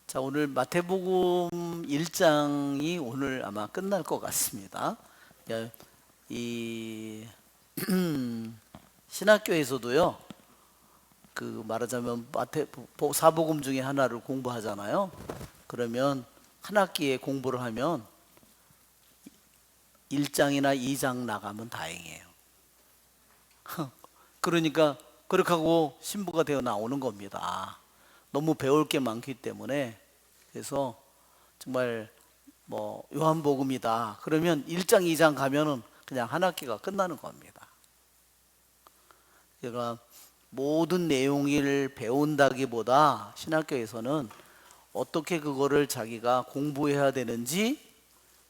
자, 오늘 마태복음 1장이 오늘 아마 끝날 것 같습니다. 이 신학교에서도요, 그 말하자면 사복음 중에 하나를 공부하잖아요. 그러면 한 학기에 공부를 하면 1장이나 2장 나가면 다행이에요. 그러니까 그렇게 하고 신부가 되어 나오는 겁니다. 너무 배울 게 많기 때문에. 그래서 정말 뭐 요한복음이다 그러면 1장 2장 가면은 그냥 한 학기가 끝나는 겁니다. 그러니까 모든 내용을 배운다기보다 신학교에서는 어떻게 그거를 자기가 공부해야 되는지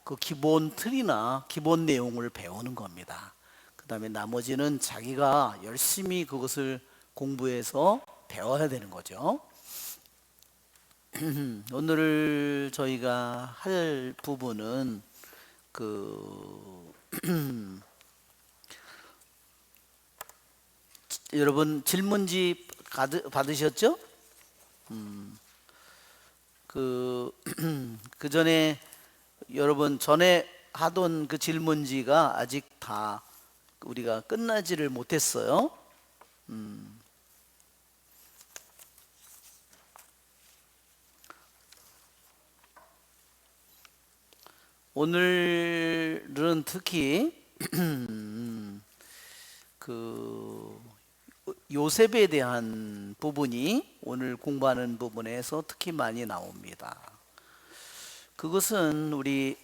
그 기본 틀이나 기본 내용을 배우는 겁니다. 그 다음에 나머지는 자기가 열심히 그것을 공부해서 배워야 되는 거죠. 오늘 저희가 할 부분은 여러분 질문지 받으셨죠? 그 전에 여러분 전에 하던 그 질문지가 아직 다 우리가 끝나지를 못했어요. 오늘은 특히 그 요셉에 대한 부분이 오늘 공부하는 부분에서 특히 많이 나옵니다. 그것은 우리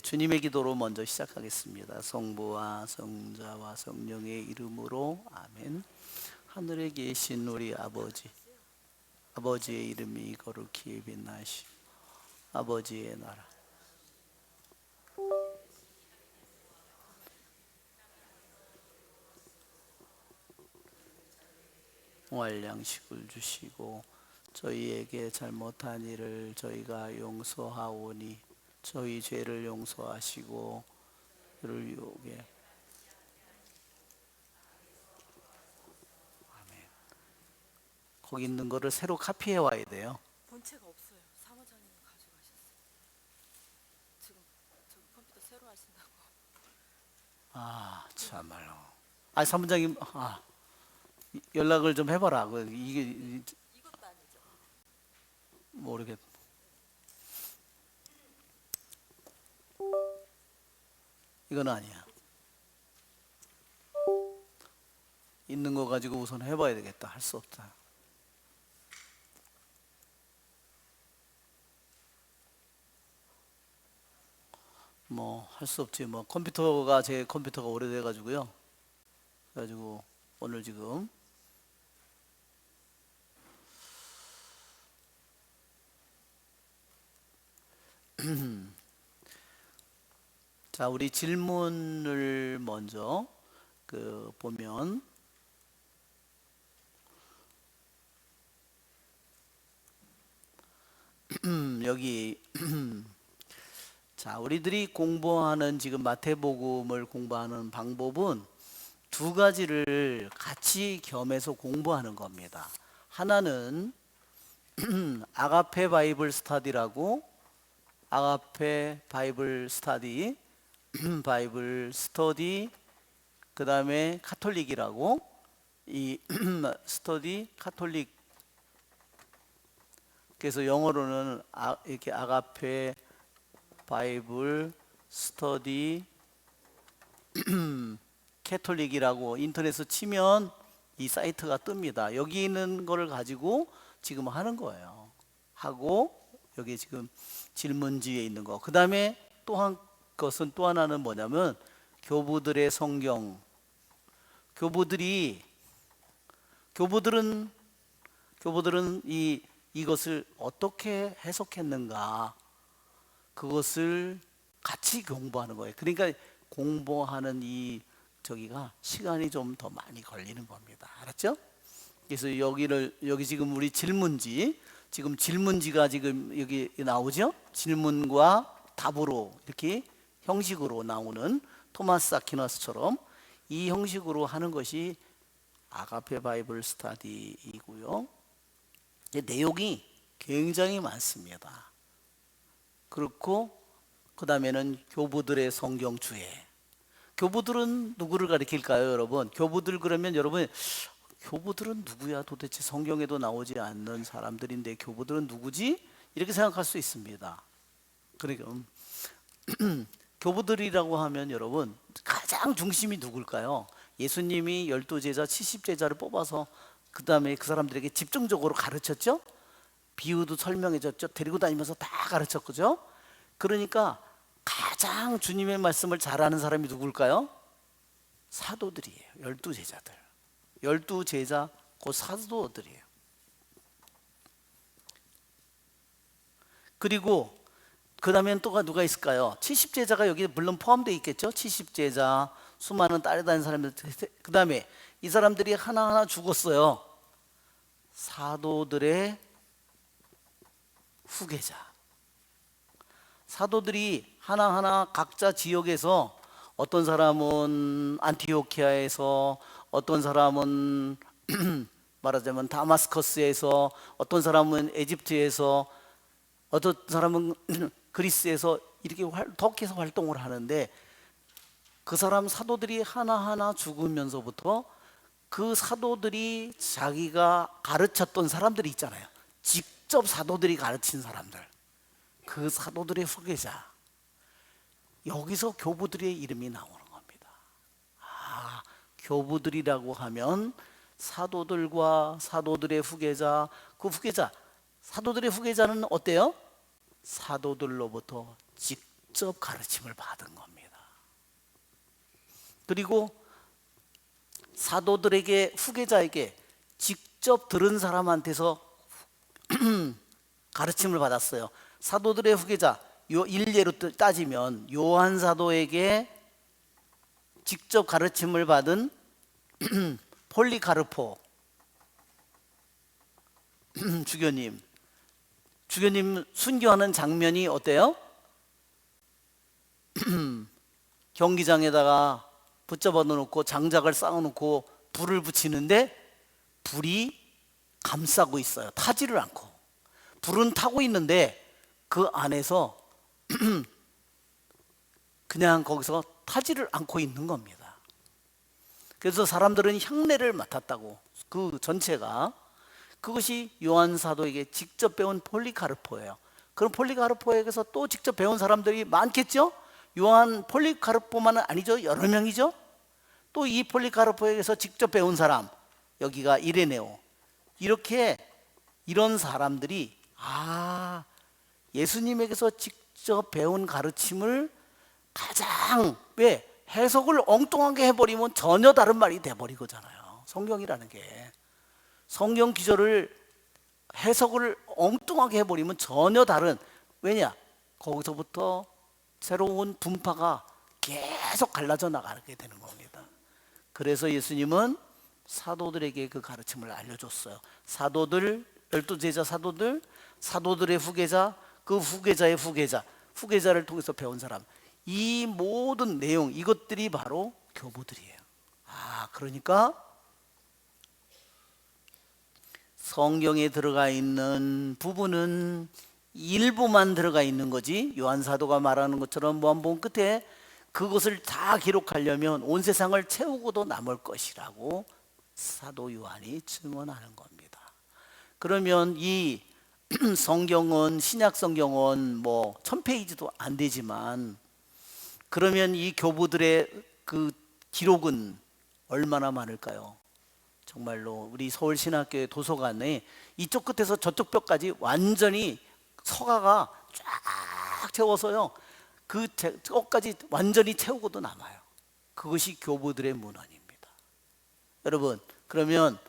주님의 기도로 먼저 시작하겠습니다. 성부와 성자와 성령의 이름으로 아멘. 하늘에 계신 우리 아버지의 이름이 거룩히 빛나시고 아버지의 나라 월 양식을 주시고 저희에게 잘못한 일을 저희가 용서하오니 저희 죄를 용서하시고 그를 유혹에 아멘. 거기 있는 거를 새로 카피해 와야 돼요. 본체가 없어요. 사무장님 가져가셨어요. 지금 저 컴퓨터 새로 하신다고. 아 참말로. 아 사무장님 연락을 좀 해봐라. 이게 이것도 아니죠. 모르겠. 이건 아니야. 있는 거 가지고 우선 해봐야 되겠다. 할 수 없다. 뭐 할 수 없지. 뭐 제 컴퓨터가 오래돼 가지고요. 그래가지고 오늘 지금 자 우리 질문을 먼저 보면 여기 자 우리들이 공부하는 지금 마태복음을 공부하는 방법은 두 가지를 같이 겸해서 공부하는 겁니다. 하나는 아가페 바이블 스터디라고 아가페 바이블 스터디 바이블 스터디 그 다음에 카톨릭이라고 이 스터디 카톨릭 그래서 영어로는 이렇게 아가페 바이블 스터디 캐톨릭이라고 인터넷에 치면 이 사이트가 뜹니다. 여기 있는 거를 가지고 지금 하는 거예요. 하고 여기 지금 질문지에 있는 거. 그 다음에 또 한 것은 또 하나는 뭐냐면 교부들의 성경. 교부들은 이것을 어떻게 해석했는가 그것을 같이 공부하는 거예요. 그러니까 공부하는 저기가 시간이 좀 더 많이 걸리는 겁니다. 알았죠? 그래서 여기 지금 우리 질문지가 지금 여기 나오죠? 질문과 답으로 이렇게 형식으로 나오는 토마스 아퀴나스처럼 이 형식으로 하는 것이 아가페 바이블 스터디이고요. 내용이 굉장히 많습니다. 그렇고 그 다음에는 교부들의 성경주의. 교부들은 누구를 가리킬까요, 여러분? 교부들 그러면 여러분, 교부들은 누구야? 도대체 성경에도 나오지 않는 사람들인데 교부들은 누구지? 이렇게 생각할 수 있습니다. 그러니까 교부들이라고 하면 여러분 가장 중심이 누굴까요? 예수님이 12제자 70제자를 뽑아서 그 다음에 그 사람들에게 집중적으로 가르쳤죠. 비유도 설명해줬죠. 데리고 다니면서 다 가르쳤죠. 그러니까 가장 주님의 말씀을 잘하는 사람이 누굴까요? 사도들이에요. 12제자들. 12제자 곧 사도들이에요. 그리고 그 다음엔 또 누가 있을까요? 70제자가 여기 물론 포함되어 있겠죠. 70제자, 수많은 따라다니는 사람들. 그 다음에 이 사람들이 하나하나 죽었어요. 사도들의 후계자. 사도들이 하나하나 각자 지역에서 어떤 사람은 안티오키아에서, 어떤 사람은 말하자면 다마스커스에서, 어떤 사람은 에집트에서, 어떤 사람은 그리스에서 이렇게 덕해서 활동을 하는데, 그 사람 사도들이 하나하나 죽으면서부터 그 사도들이 자기가 가르쳤던 사람들이 있잖아요. 직접 사도들이 가르친 사람들, 그 사도들의 후계자, 여기서 교부들의 이름이 나오는 겁니다. 아, 교부들이라고 하면 사도들과 사도들의 후계자, 그 후계자, 사도들의 후계자는 어때요? 사도들로부터 직접 가르침을 받은 겁니다. 그리고 사도들에게, 후계자에게 직접 들은 사람한테서 가르침을 받았어요. 사도들의 후계자, 일례로 따지면 요한 사도에게 직접 가르침을 받은 폴리카르포 주교님, 순교하는 장면이 어때요? 경기장에다가 붙잡아 놓고 장작을 쌓아 놓고 불을 붙이는데 불이 감싸고 있어요. 타지를 않고. 불은 타고 있는데 그 안에서 그냥 거기서 타지를 않고 있는 겁니다. 그래서 사람들은 향내를 맡았다고. 그 전체가, 그것이 요한 사도에게 직접 배운 폴리카르포예요. 그럼 폴리카르포에게서 또 직접 배운 사람들이 많겠죠? 요한 폴리카르포만은 아니죠. 여러 명이죠. 또 이 폴리카르포에게서 직접 배운 사람, 여기가 이레네오. 이렇게 이런 사람들이 예수님에게서 직접 배운 가르침을 가장, 왜? 해석을 엉뚱하게 해버리면 전혀 다른 말이 돼버리거잖아요. 성경이라는 게 성경 기절을 해석을 엉뚱하게 해버리면 전혀 다른, 왜냐? 거기서부터 새로운 분파가 계속 갈라져 나가게 되는 겁니다. 그래서 예수님은 사도들에게 그 가르침을 알려줬어요. 사도들, 12제자 사도들, 사도들의 후계자, 그 후계자의 후계자, 후계자를 통해서 배운 사람, 이 모든 내용, 이것들이 바로 교부들이에요. 그러니까 성경에 들어가 있는 부분은 일부만 들어가 있는 거지, 요한사도가 말하는 것처럼 무한복음 끝에 그것을 다 기록하려면 온 세상을 채우고도 남을 것이라고 사도 요한이 증언하는 겁니다. 그러면 이 성경은, 신약 성경은 뭐 1000페이지도 안 되지만, 그러면 이 교부들의 그 기록은 얼마나 많을까요? 정말로 우리 서울신학교의 도서관에 이쪽 끝에서 저쪽 벽까지 완전히 서가가 쫙 채워서요, 그 끝까지 완전히 채우고도 남아요. 그것이 교부들의 문헌입니다. 여러분, 그러면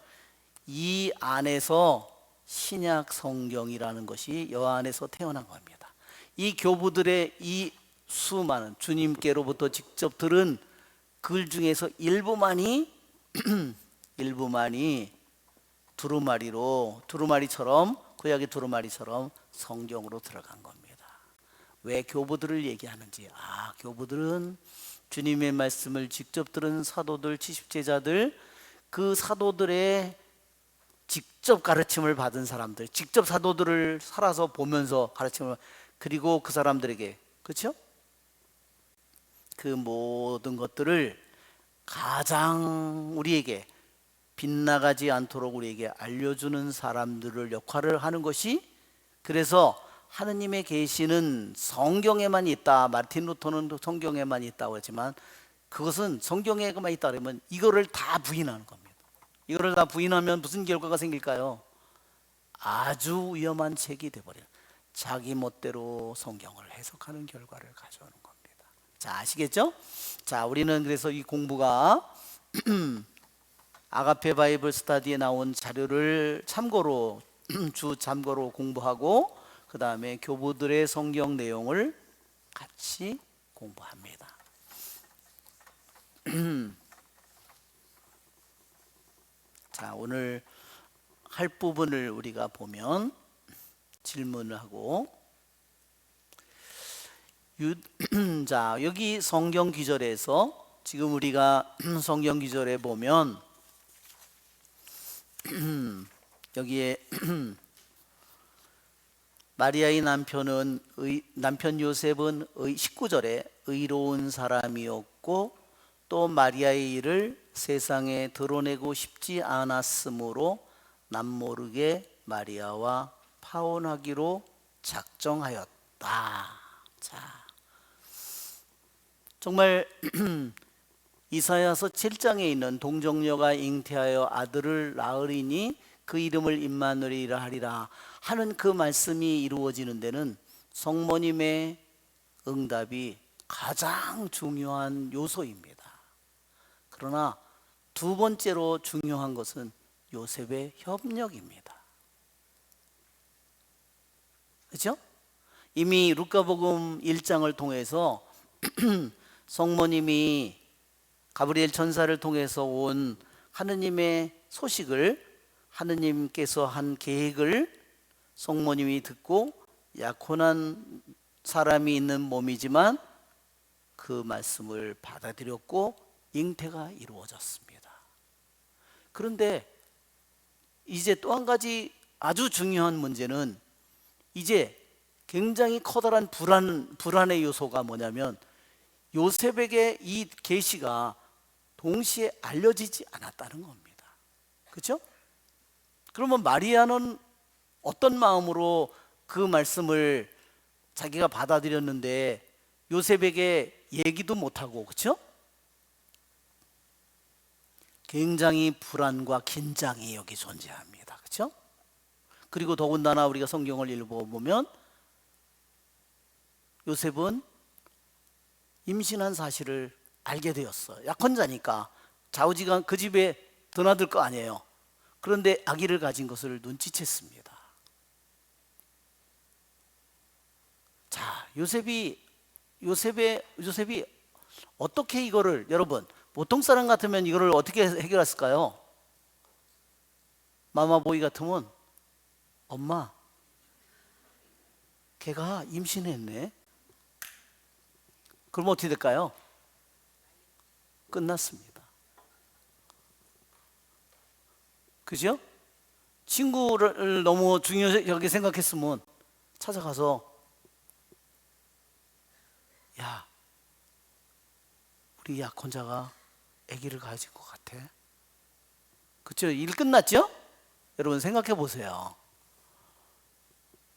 이 안에서 신약 성경이라는 것이 여 안에서 태어난 겁니다. 이 교부들의 이 수많은 주님께로부터 직접 들은 글 중에서 일부만이 두루마리처럼, 구약의 두루마리처럼 성경으로 들어간 겁니다. 왜 교부들을 얘기하는지, 교부들은 주님의 말씀을 직접 들은 사도들, 70제자들, 그 사도들의 직접 직접 가르침을 받은 사람들, 직접 사도들을 살아서 보면서 가르침을, 그리고 그 사람들에게, 그렇죠? 그 모든 것들을 가장 우리에게 빗나가지 않도록 우리에게 알려주는 사람들을 역할을 하는 것이, 그래서 하느님의 계시는 성경에만 있다. 마르틴 루터는 성경에만 있다고 했지만 그것은 성경에만 있다 그러면 이거를 다 부인하는 겁니다. 이거를 다 부인하면 무슨 결과가 생길까요? 아주 위험한 책이 돼버려요. 자기 멋대로 성경을 해석하는 결과를 가져오는 겁니다. 자, 아시겠죠? 자, 우리는 그래서 이 공부가 아가페 바이블 스터디에 나온 자료를 참고로 주 참고로 공부하고, 그 다음에 교부들의 성경 내용을 같이 공부합니다. 자, 오늘 할 부분을 우리가 보면 질문을 하고, 자, 여기 성경 기절에서 지금 우리가 성경 기절에 보면 여기에 마리아의 남편 요셉은 19절에 의로운 사람이었고 또 마리아의 일을 세상에 드러내고 싶지 않았으므로 남모르게 마리아와 파혼하기로 작정하였다. 자, 정말 이사야서 7장에 있는 동정녀가 잉태하여 아들을 낳으리니 그 이름을 임마누엘이라 하리라 하는 그 말씀이 이루어지는 데는 성모님의 응답이 가장 중요한 요소입니다. 그러나 두 번째로 중요한 것은 요셉의 협력입니다. 그렇죠? 이미 루카복음 1장을 통해서 성모님이 가브리엘 천사를 통해서 온 하느님의 소식을, 하느님께서 한 계획을 성모님이 듣고 약혼한 사람이 있는 몸이지만 그 말씀을 받아들였고 잉태가 이루어졌습니다. 그런데 이제 또 한 가지 아주 중요한 문제는, 이제 굉장히 커다란 불안의 요소가 뭐냐면 요셉에게 이 계시가 동시에 알려지지 않았다는 겁니다. 그렇죠? 그러면 마리아는 어떤 마음으로 그 말씀을 자기가 받아들였는데 요셉에게 얘기도 못하고, 그렇죠? 굉장히 불안과 긴장이 여기 존재합니다. 그렇죠? 그리고 더군다나 우리가 성경을 읽어보면 요셉은 임신한 사실을 알게 되었어요. 약혼자니까 좌우지간 그 집에 드나들 거 아니에요. 그런데 아기를 가진 것을 눈치챘습니다. 자, 요셉이 어떻게 이거를, 여러분 보통 사람 같으면 이거를 어떻게 해결했을까요? 마마보이 같으면, 엄마 걔가 임신했네. 그럼 어떻게 될까요? 끝났습니다. 그죠? 친구를 너무 중요하게 생각했으면 찾아가서, 야, 우리 약혼자가 아기를 가진 것 같아. 그렇죠? 일 끝났죠? 여러분 생각해 보세요.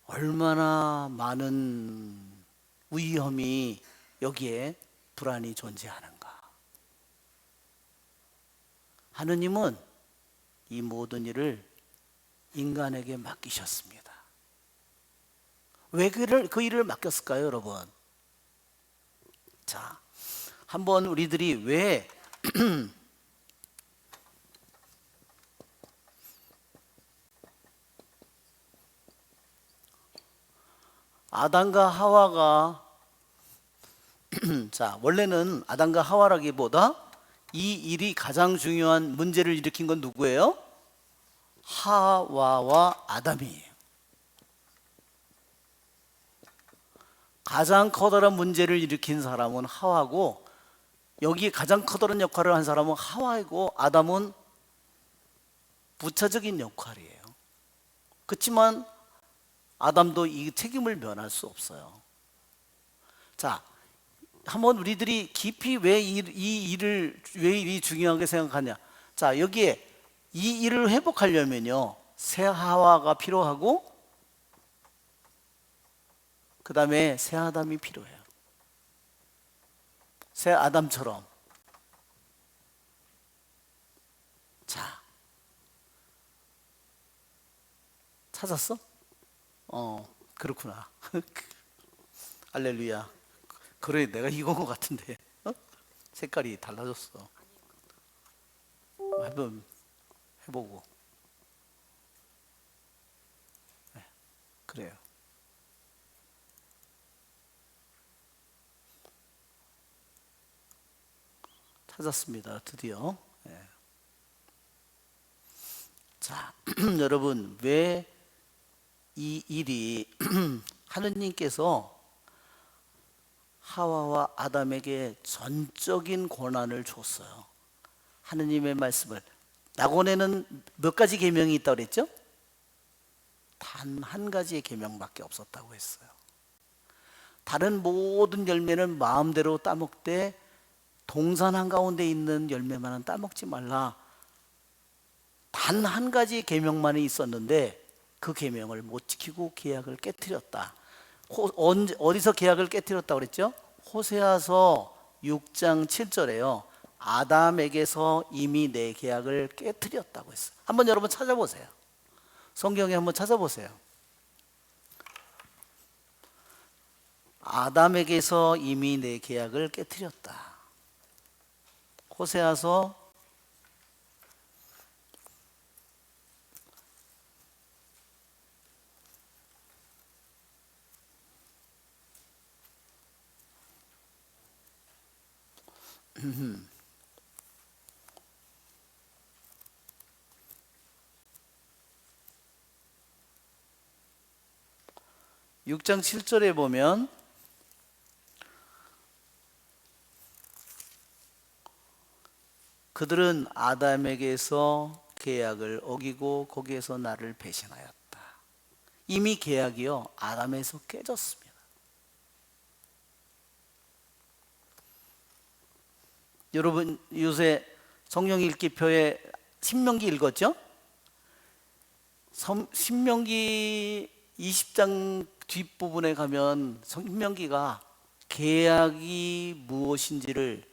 얼마나 많은 위험이 여기에 불안이 존재하는가. 하느님은 이 모든 일을 인간에게 맡기셨습니다. 왜 그 일을 맡겼을까요, 여러분? 자, 한번 우리들이 왜 아담과 하와가 자, 원래는 아담과 하와라기보다 이 일이 가장 중요한 문제를 일으킨 건 누구예요? 하와와 아담이에요. 가장 커다란 문제를 일으킨 사람은 하와고, 여기 가장 커다란 역할을 한 사람은 하와이고, 아담은 부차적인 역할이에요. 그렇지만 아담도 이 책임을 면할 수 없어요. 자, 한번 우리들이 깊이 왜 이 일을 왜 일이 중요하게 생각하냐? 자, 여기에 이 일을 회복하려면요, 새 하와가 필요하고 그 다음에 새 아담이 필요해요. 새 아담처럼. 자, 찾았어? 그렇구나. 할렐루야. 그래, 내가 이건 것 같은데. 색깔이 달라졌어. 한번 해보고. 네, 그래요. 찾았습니다. 드디어. 네. 자, 여러분, 왜 이 일이 하느님께서 하와와 아담에게 전적인 권한을 줬어요. 하느님의 말씀을. 낙원에는 몇 가지 계명이 있다고 그랬죠? 단 한 가지의 계명밖에 없었다고 했어요. 다른 모든 열매는 마음대로 따먹되 동산 한가운데 있는 열매만은 따먹지 말라. 단 한 가지 계명만이 있었는데 그 계명을 못 지키고 계약을 깨뜨렸다. 어디서 계약을 깨뜨렸다고 그랬죠? 호세아서 6장 7절에요. 아담에게서 이미 내 계약을 깨뜨렸다고 했어요. 한번 여러분 찾아보세요. 성경에 한번 찾아보세요. 아담에게서 이미 내 계약을 깨뜨렸다. 호세아서 6장 7절에 보면 그들은 아담에게서 계약을 어기고 거기에서 나를 배신하였다. 이미 계약이요, 아담에서 깨졌습니다. 여러분 요새 성령 읽기표에 신명기 읽었죠? 신명기 20장 뒷부분에 가면 신명기가 계약이 무엇인지를,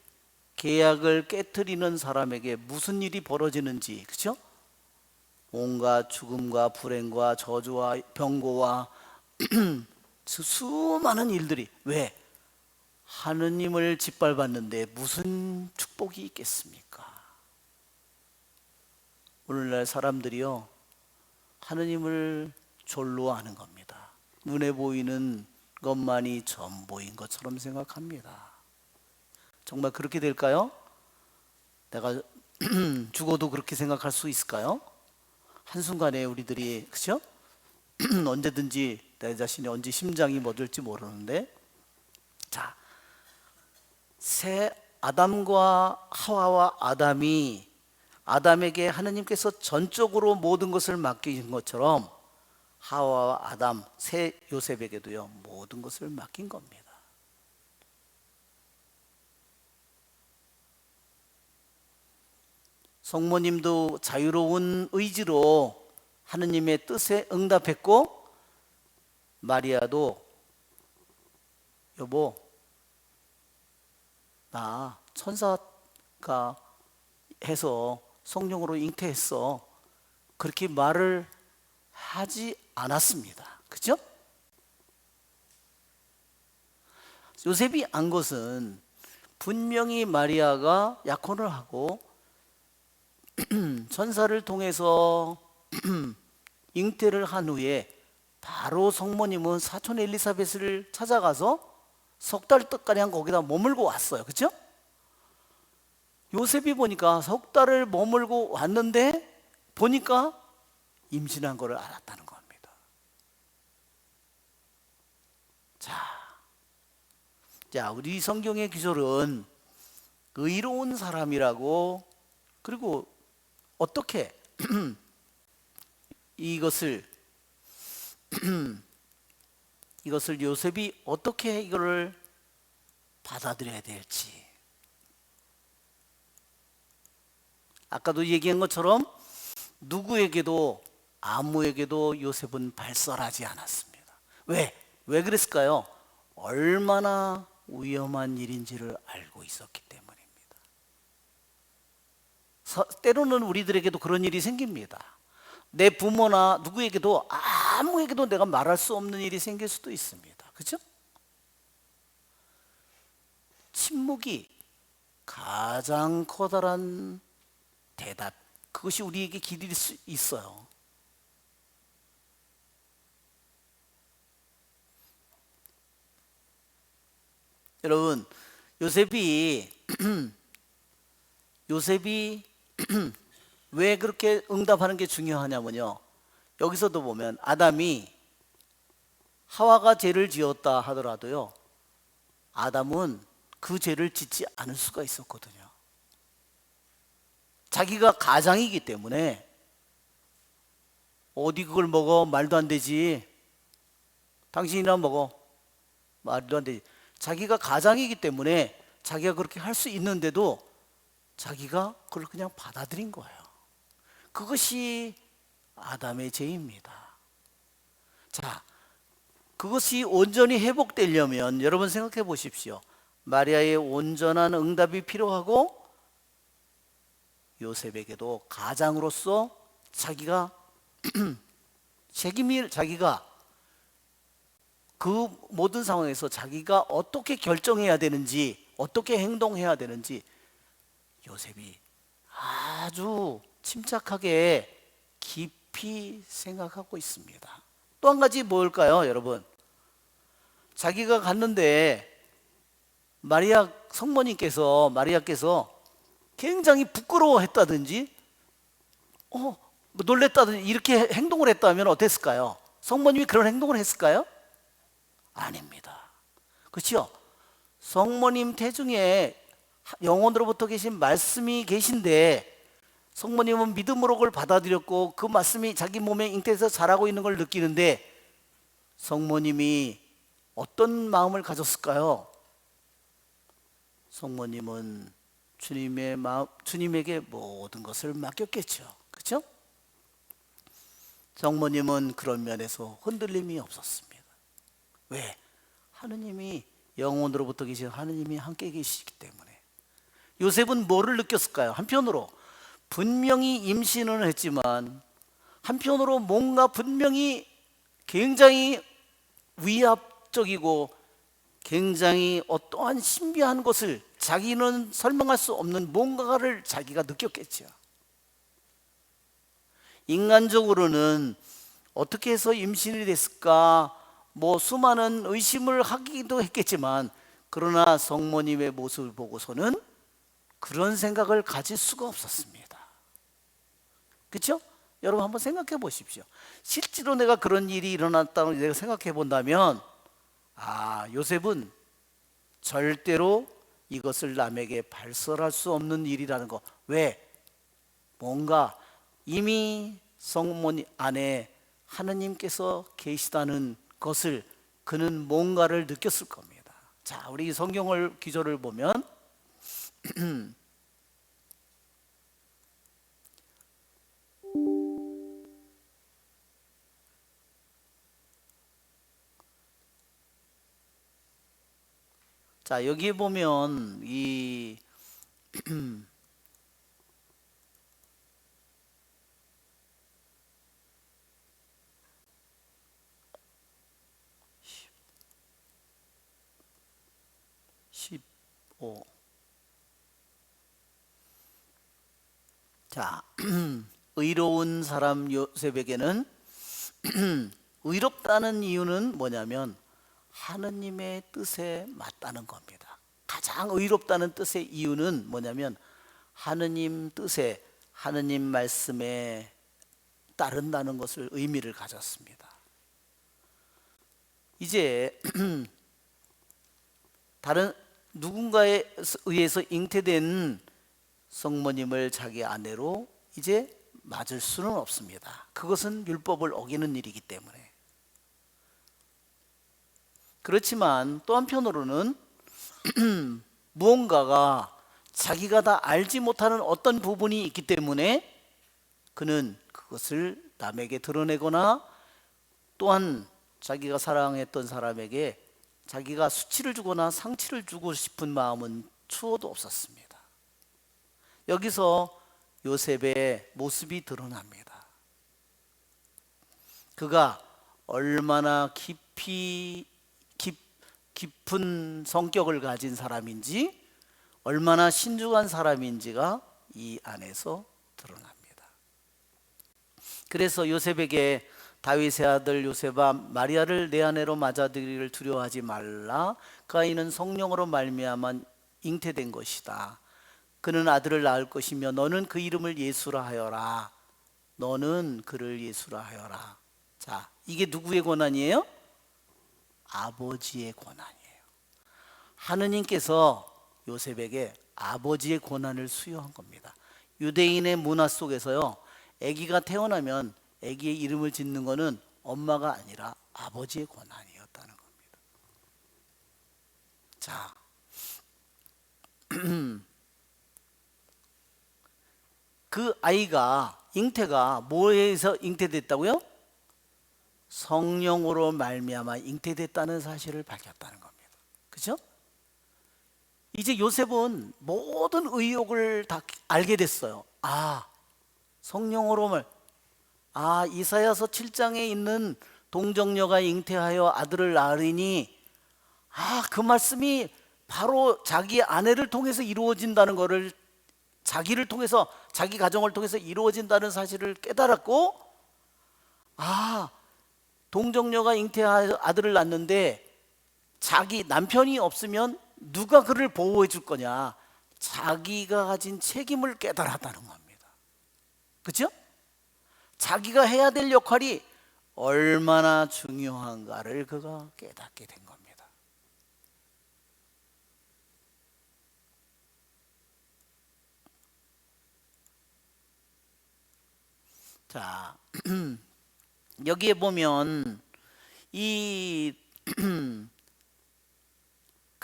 계약을 깨트리는 사람에게 무슨 일이 벌어지는지, 그렇죠? 온갖 죽음과 불행과 저주와 병고와 수많은 일들이. 왜? 하느님을 짓밟았는데 무슨 축복이 있겠습니까? 오늘날 사람들이요, 하느님을 졸로하는 겁니다. 눈에 보이는 것만이 전부인 것처럼 생각합니다. 정말 그렇게 될까요? 내가 죽어도 그렇게 생각할 수 있을까요? 한순간에 우리들이, 그죠? 언제든지 내 자신이 언제 심장이 멎을지 모르는데, 자, 새 아담과 하와와 아담이 아담에게 하느님께서 전적으로 모든 것을 맡기신 것처럼 하와와 아담, 새 요셉에게도요, 모든 것을 맡긴 겁니다. 성모님도 자유로운 의지로 하느님의 뜻에 응답했고, 마리아도 여보, 나 천사가 해서 성령으로 잉태했어, 그렇게 말을 하지 않았습니다. 그죠? 요셉이 안 것은 분명히 마리아가 약혼을 하고 천사를 통해서 잉태를 한 후에 바로 성모님은 사촌 엘리사벳을 찾아가서 석 달 뜻가량 거기다 머물고 왔어요. 그렇죠? 요셉이 보니까 석 달을 머물고 왔는데 보니까 임신한 것을 알았다는 겁니다. 자, 우리 성경의 기절은 의로운 사람이라고, 그리고 어떻게 이것을 이것을 요셉이 어떻게 이거를 받아들여야 될지. 아까도 얘기한 것처럼 누구에게도 아무에게도 요셉은 발설하지 않았습니다. 왜? 왜 그랬을까요? 얼마나 위험한 일인지를 알고 있었기 때문입니다. 때로는 우리들에게도 그런 일이 생깁니다. 내 부모나 누구에게도 아무에게도 내가 말할 수 없는 일이 생길 수도 있습니다. 그렇죠? 침묵이 가장 커다란 대답, 그것이 우리에게 길일 수 있어요. 여러분, 요셉이 왜 그렇게 응답하는 게 중요하냐면요, 여기서도 보면 아담이 하와가 죄를 지었다 하더라도요, 아담은 그 죄를 짓지 않을 수가 있었거든요. 자기가 가장이기 때문에 어디 그걸 먹어? 말도 안 되지. 당신이나 먹어. 말도 안 되지. 자기가 가장이기 때문에 자기가 그렇게 할 수 있는데도 자기가 그걸 그냥 받아들인 거예요. 그것이 아담의 죄입니다. 자, 그것이 온전히 회복되려면 여러분 생각해 보십시오. 마리아의 온전한 응답이 필요하고, 요셉에게도 가장으로서 자기가 자기가 그 모든 상황에서 자기가 어떻게 결정해야 되는지, 어떻게 행동해야 되는지 요셉이 아주 침착하게 깊이 생각하고 있습니다. 또 한 가지 뭘까요, 여러분? 자기가 갔는데 마리아께서 굉장히 부끄러워했다든지 놀랬다든지 이렇게 행동을 했다면 어땠을까요? 성모님이 그런 행동을 했을까요? 아닙니다. 그렇죠? 성모님 태중에 영혼으로부터 계신 말씀이 계신데, 성모님은 믿음으로 그걸 받아들였고 그 말씀이 자기 몸에 잉태해서 자라고 있는 걸 느끼는데, 성모님이 어떤 마음을 가졌을까요? 성모님은 주님에게 모든 것을 맡겼겠죠. 그렇죠? 성모님은 그런 면에서 흔들림이 없었습니다. 왜? 하느님이, 영혼으로부터 계신 하느님이 함께 계시기 때문에. 요셉은 뭐를 느꼈을까요? 한편으로 분명히 임신은 했지만, 한편으로 뭔가 분명히 굉장히 위압적이고 굉장히 어떠한 신비한 것을, 자기는 설명할 수 없는 뭔가를 자기가 느꼈겠죠. 인간적으로는 어떻게 해서 임신이 됐을까, 수많은 의심을 하기도 했겠지만, 그러나 성모님의 모습을 보고서는 그런 생각을 가질 수가 없었습니다. 그렇죠? 여러분 한번 생각해 보십시오. 실제로 내가 그런 일이 일어났다고 내가 생각해 본다면, 요셉은 절대로 이것을 남에게 발설할 수 없는 일이라는 거. 왜? 뭔가 이미 성모님 안에 하느님께서 계시다는 것을 그는 뭔가를 느꼈을 겁니다. 자, 우리 성경을 기조를 보면 자, 여기 보면 이 15. 자, 의로운 사람 요셉에게는 의롭다는 이유는 뭐냐면 하느님의 뜻에 맞다는 겁니다. 가장 의롭다는 뜻의 이유는 뭐냐면 하느님 뜻에, 하느님 말씀에 따른다는 것을 의미를 가졌습니다. 이제 다른 누군가에 의해서 잉태된 성모님을 자기 아내로 이제 맞을 수는 없습니다. 그것은 율법을 어기는 일이기 때문에. 그렇지만 또 한편으로는 무언가가 자기가 다 알지 못하는 어떤 부분이 있기 때문에 그는 그것을 남에게 드러내거나 또한 자기가 사랑했던 사람에게 자기가 수치를 주거나 상처를 주고 싶은 마음은 추호도 없었습니다. 여기서 요셉의 모습이 드러납니다. 그가 얼마나 깊은 성격을 가진 사람인지, 얼마나 신중한 사람인지가 이 안에서 드러납니다. 그래서 요셉에게 다윗의 아들 요셉아, 마리아를 내 아내로 맞아들이기를 두려워하지 말라. 그 아이는 성령으로 말미암아 잉태된 것이다. 그는 아들을 낳을 것이며 너는 그 이름을 예수라 하여라. 너는 그를 예수라 하여라. 자, 이게 누구의 권한이에요? 아버지의 권한이에요. 하느님께서 요셉에게 아버지의 권한을 수여한 겁니다. 유대인의 문화 속에서요, 아기가 태어나면 아기의 이름을 짓는 것은 엄마가 아니라 아버지의 권한이었다는 겁니다. 자, 그 아이가 잉태가 뭐에서 잉태됐다고요? 성령으로 말미암아 잉태됐다는 사실을 밝혔다는 겁니다. 그죠? 이제 요셉은 모든 의혹을 다 알게 됐어요. 성령으로 이사야서 7장에 있는 동정녀가 잉태하여 아들을 낳으리니 그 말씀이 바로 자기 아내를 통해서 이루어진다는 것을, 자기를 통해서, 자기 가정을 통해서 이루어진다는 사실을 깨달았고, 동정녀가 잉태하여 아들을 낳는데 자기 남편이 없으면 누가 그를 보호해 줄 거냐, 자기가 가진 책임을 깨달았다는 겁니다. 그렇죠? 자기가 해야 될 역할이 얼마나 중요한가를 그가 깨닫게 된 겁니다. 자, 여기에 보면 이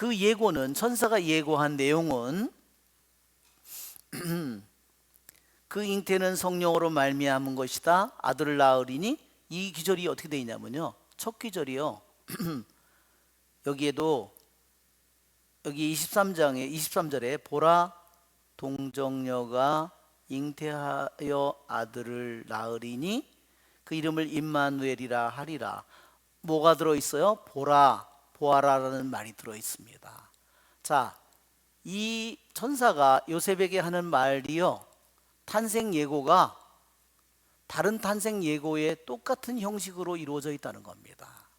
그 예고는, 천사가 예고한 내용은 그 잉태는 성령으로 말미암은 것이다. 아들을 낳으리니, 이 기절이 어떻게 되어 있냐면요, 첫 기절이요. 여기에도 여기 23절에 보라 동정녀가 잉태하여 아들을 낳으리니 그 이름을 임마누엘이라 하리라. 뭐가 들어 있어요? 보아라라는 말이 들어 있습니다. 자, 이 천사가 요셉에게 하는 말이요, 탄생 예고가 다른 탄생 예고의 똑같은 형식으로 이루어져 있다는 겁니다.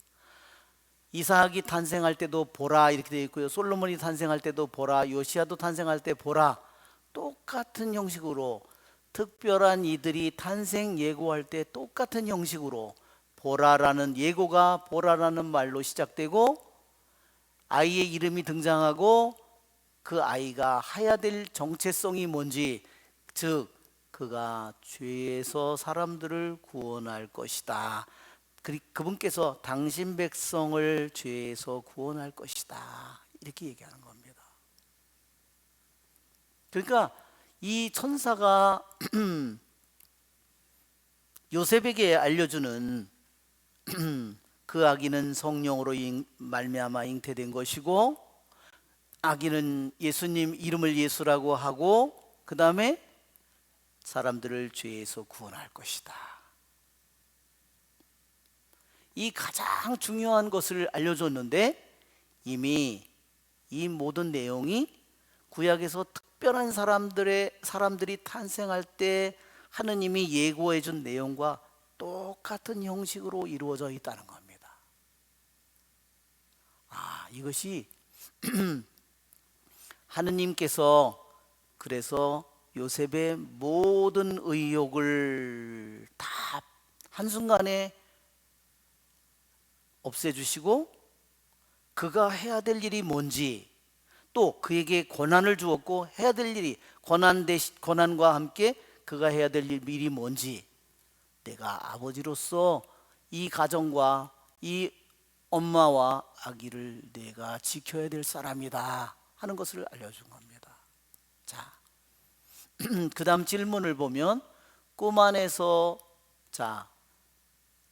이삭이 탄생할 때도 보라 이렇게 되어 있고요, 솔로몬이 탄생할 때도 보라, 요시아도 탄생할 때 보라, 똑같은 형식으로, 특별한 이들이 탄생 예고할 때 똑같은 형식으로 보라라는 예고가 보라라는 말로 시작되고 아이의 이름이 등장하고, 그 아이가 해야 될 정체성이 뭔지, 즉 그가 죄에서 사람들을 구원할 것이다. 그분께서 당신 백성을 죄에서 구원할 것이다, 이렇게 얘기하는 겁니다. 그러니까 이 천사가 요셉에게 알려주는 그 아기는 성령으로 말미암아 잉태된 것이고, 아기는 예수님 이름을 예수라고 하고, 그 다음에 사람들을 죄에서 구원할 것이다. 이 가장 중요한 것을 알려줬는데, 이미 이 모든 내용이 구약에서 특별한 사람들이 탄생할 때 하느님이 예고해 준 내용과 똑같은 형식으로 이루어져 있다는 겁니다. 이것이 하느님께서 그래서 요셉의 모든 의욕을 다 한순간에 없애주시고, 그가 해야 될 일이 뭔지, 또 그에게 권한을 주었고, 해야 될 일이 권한과 함께 그가 해야 될 일이 뭔지, 내가 아버지로서 이 가정과 이 엄마와 아기를 내가 지켜야 될 사람이다 하는 것을 알려준 겁니다. 자, 그 다음 질문을 보면 꿈 안에서 자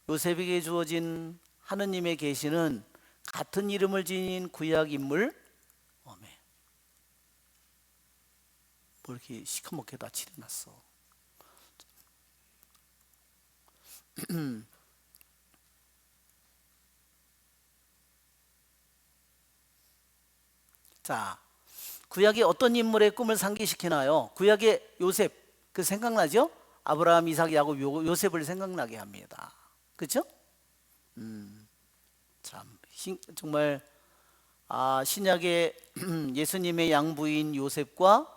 요셉에게 주어진 하느님의 계시는 같은 이름을 지닌 구약 인물 어메 뭐 이렇게 시커멓게 다 칠해놨어. 자, 구약의 어떤 인물의 꿈을 상기시키나요? 구약의 요셉 그 생각나죠? 아브라함, 이삭, 야곱, 요셉을 생각나게 합니다. 그렇죠? 참 정말 신약의 예수님의 양부인 요셉과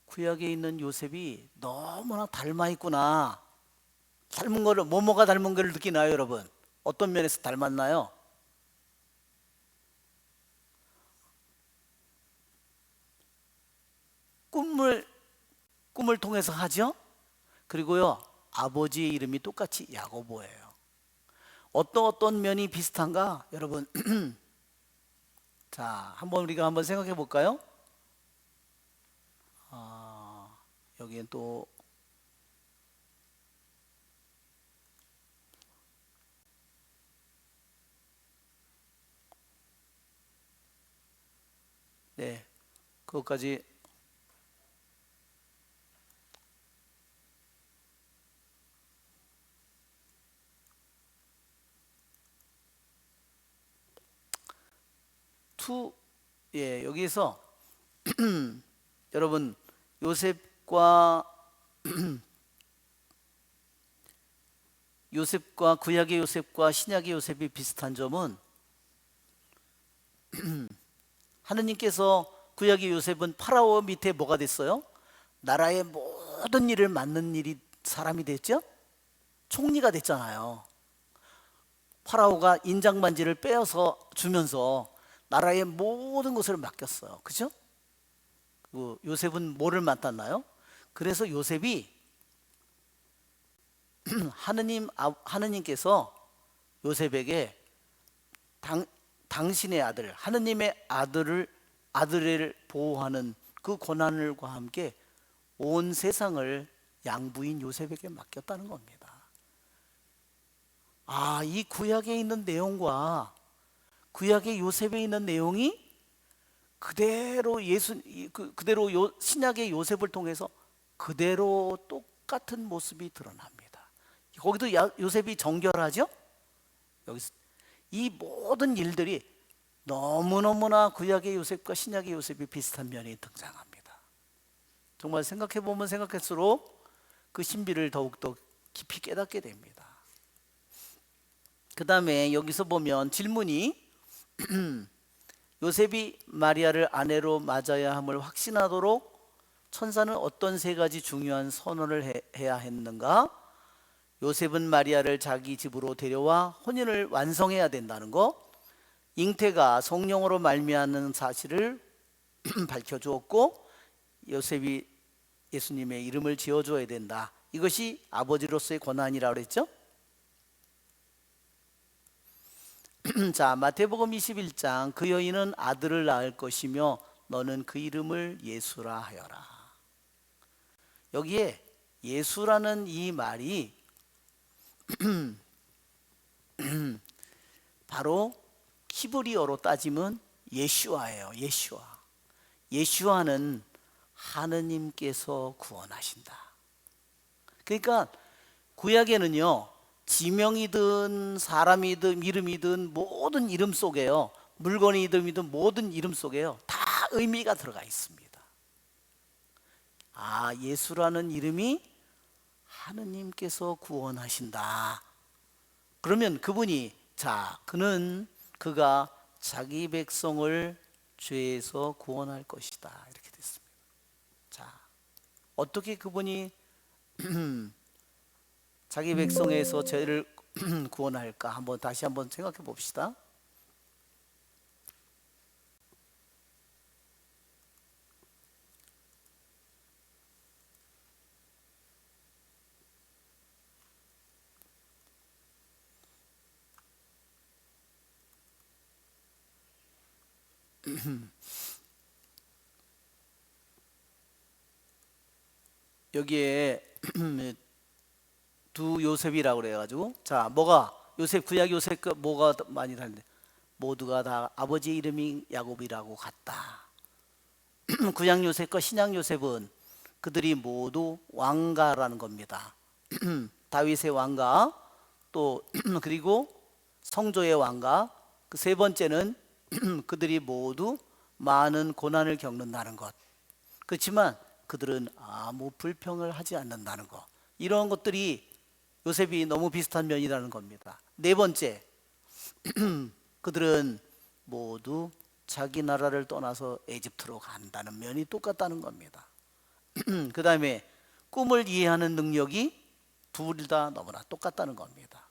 구약에 있는 요셉이 너무나 닮아 있구나. 닮은 거를 뭐가 닮은 거를 느끼나요, 여러분? 어떤 면에서 닮았나요? 꿈을 통해서 하죠. 그리고요, 아버지의 이름이 똑같이 야고보예요. 어떤 면이 비슷한가, 여러분? 자, 우리가 한번 생각해 볼까요? 여기엔 또 네, 그것까지 여기서 여러분 요셉과 구약의 요셉과 신약의 요셉이 비슷한 점은 하느님께서 구약의 요셉은 파라오 밑에 뭐가 됐어요? 나라의 모든 일을 맡는 사람이 됐죠? 총리가 됐잖아요. 파라오가 인장반지를 빼어서 주면서 나라의 모든 것을 맡겼어요. 그죠? 요셉은 뭐를 맡았나요? 그래서 요셉이 하느님께서 요셉에게 당신의 아들, 하느님의 아들을 보호하는 그 고난과 함께 온 세상을 양부인 요셉에게 맡겼다는 겁니다. 이 구약에 있는 내용과 구약의 요셉에 있는 내용이 그대로 신약의 요셉을 통해서 그대로 똑같은 모습이 드러납니다. 거기도 요셉이 정결하죠? 여기서 이 모든 일들이 너무너무나 구약의 요셉과 신약의 요셉이 비슷한 면이 등장합니다. 정말 생각해 보면 생각할수록 그 신비를 더욱더 깊이 깨닫게 됩니다. 그 다음에 여기서 보면 질문이 요셉이 마리아를 아내로 맞아야 함을 확신하도록 천사는 어떤 세 가지 중요한 선언을 해야 했는가? 요셉은 마리아를 자기 집으로 데려와 혼인을 완성해야 된다는 것, 잉태가 성령으로 말미암는 사실을 밝혀주었고, 요셉이 예수님의 이름을 지어줘야 된다. 이것이 아버지로서의 권한이라고 그랬죠? 자, 마태복음 21장 그 여인은 아들을 낳을 것이며 너는 그 이름을 예수라 하여라. 여기에 예수라는 이 말이 바로 히브리어로 따지면 예슈아예요. 예슈아는 하느님께서 구원하신다. 그러니까 구약에는요, 지명이든 사람이든 이름이든 모든 이름 속에요, 물건의 이름이든 모든 이름 속에요, 다 의미가 들어가 있습니다. 예수라는 이름이 하느님께서 구원하신다. 그러면 그가 자기 백성을 죄에서 구원할 것이다. 이렇게 됐습니다. 자, 어떻게 그분이 자기 백성에서 죄를 구원할까? 다시 한번 생각해 봅시다. 여기에 두 요셉이라고 그래가지고, 자, 뭐가 요셉, 구약 요셉 뭐가 많이 다른데, 모두가 다 아버지 이름이 야곱이라고 같다. 구약 요셉과 신약 요셉은 그들이 모두 왕가라는 겁니다. 다윗의 왕가, 또 그리고 성조의 왕가, 그 세 번째는 그들이 모두 많은 고난을 겪는다는 것. 그렇지만 그들은 아무 불평을 하지 않는다는 것. 이런 것들이 요셉이 너무 비슷한 면이라는 겁니다. 네 번째, 그들은 모두 자기 나라를 떠나서 에집트로 간다는 면이 똑같다는 겁니다. 그 다음에 꿈을 이해하는 능력이 둘 다 너무나 똑같다는 겁니다.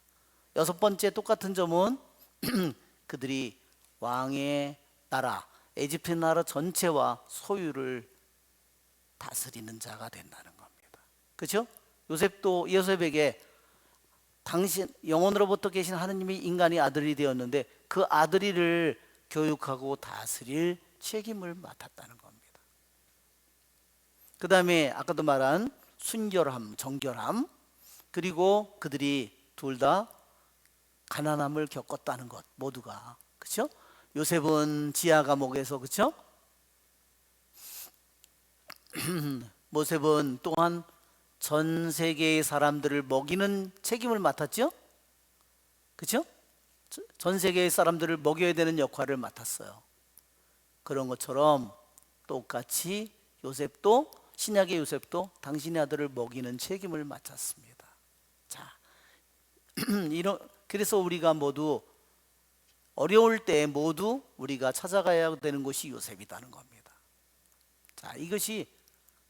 여섯 번째 똑같은 점은 그들이 왕의 나라, 에집트 나라 전체와 소유를 다스리는 자가 된다는 겁니다. 그렇죠? 요셉에게 당신 영원으로부터 계신 하느님이 인간의 아들이 되었는데 그 아들이를 교육하고 다스릴 책임을 맡았다는 겁니다. 그 다음에 아까도 말한 순결함, 정결함, 그리고 그들이 둘 다 가난함을 겪었다는 것, 모두가. 그렇죠? 요셉은 지하 감옥에서, 그렇죠? 모셉은 또한 전 세계의 사람들을 먹이는 책임을 맡았죠? 그렇죠? 전 세계의 사람들을 먹여야 되는 역할을 맡았어요. 그런 것처럼 똑같이 요셉도, 신약의 요셉도 당신의 아들을 먹이는 책임을 맡았습니다. 자, 그래서 우리가 모두 어려울 때 모두 우리가 찾아가야 되는 곳이 요셉이라는 겁니다. 자, 이것이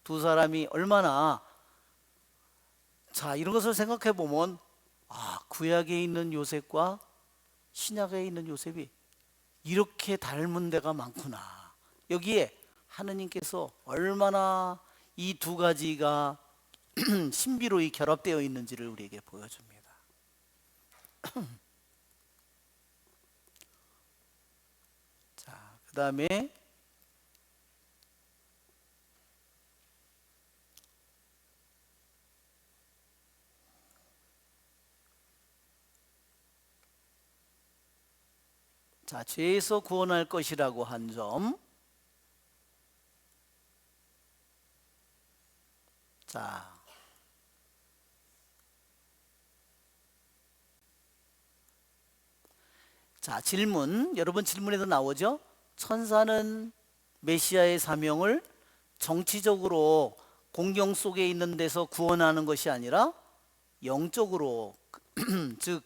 두 사람이 얼마나, 자, 이런 것을 생각해 보면, 구약에 있는 요셉과 신약에 있는 요셉이 이렇게 닮은 데가 많구나. 여기에 하느님께서 얼마나 이 두 가지가 신비로이 결합되어 있는지를 우리에게 보여줍니다. 자, 그 다음에 자, 죄에서 구원할 것이라고 한 점. 자, 질문. 여러분 질문에도 나오죠? 천사는 메시아의 사명을 정치적으로 공경 속에 있는 데서 구원하는 것이 아니라 영적으로 즉